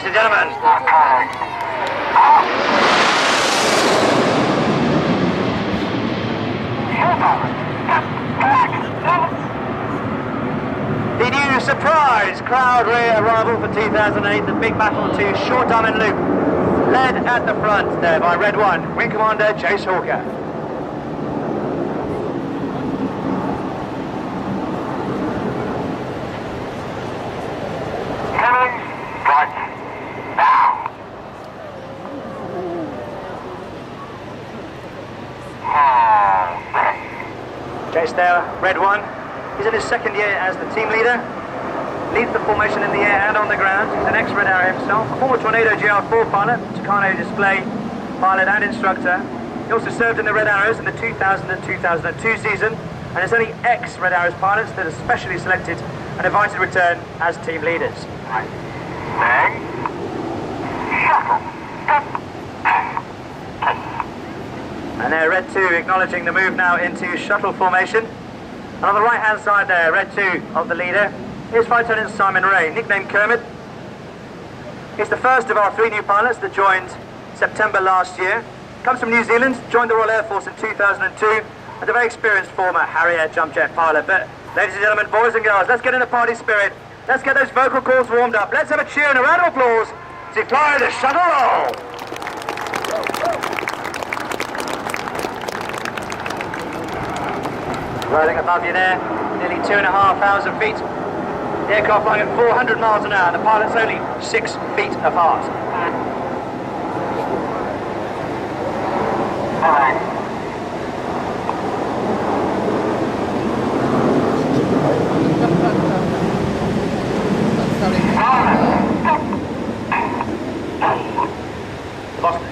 ladies and gentlemen. The new surprise crowd rear arrival for 2008, the big battle to Short Diamond Loop, led at the front there by Red 1, Wing Commander Chase Hawker. Chase there, Red 1. He's in his second year as the team leader. Leads the formation in the air and on the ground. He's an ex-Red Arrow himself, a former Tornado GR4 pilot, Tucano display pilot and instructor. He also served in the Red Arrows in the 2000 and 2002 season, and is only ex-Red Arrows pilots that are specially selected and invited to return as team leaders. And there, Red 2 acknowledging the move now into shuttle formation. And on the right-hand side there, Red 2 of the leader, is Flight Lieutenant Simon Ray, nicknamed Kermit. He's the first of our 3 new pilots that joined September last year. Comes from New Zealand, joined the Royal Air Force in 2002, and a very experienced former Harrier jump jet pilot. But, ladies and gentlemen, boys and girls, let's get in the party spirit. Let's get those vocal cords warmed up. Let's have a cheer and a round of applause to fly the shuttle roll. Rolling above you there, nearly 2,500 feet. The aircraft flying at 400 miles an hour, the pilot's only 6 feet apart. Lost it.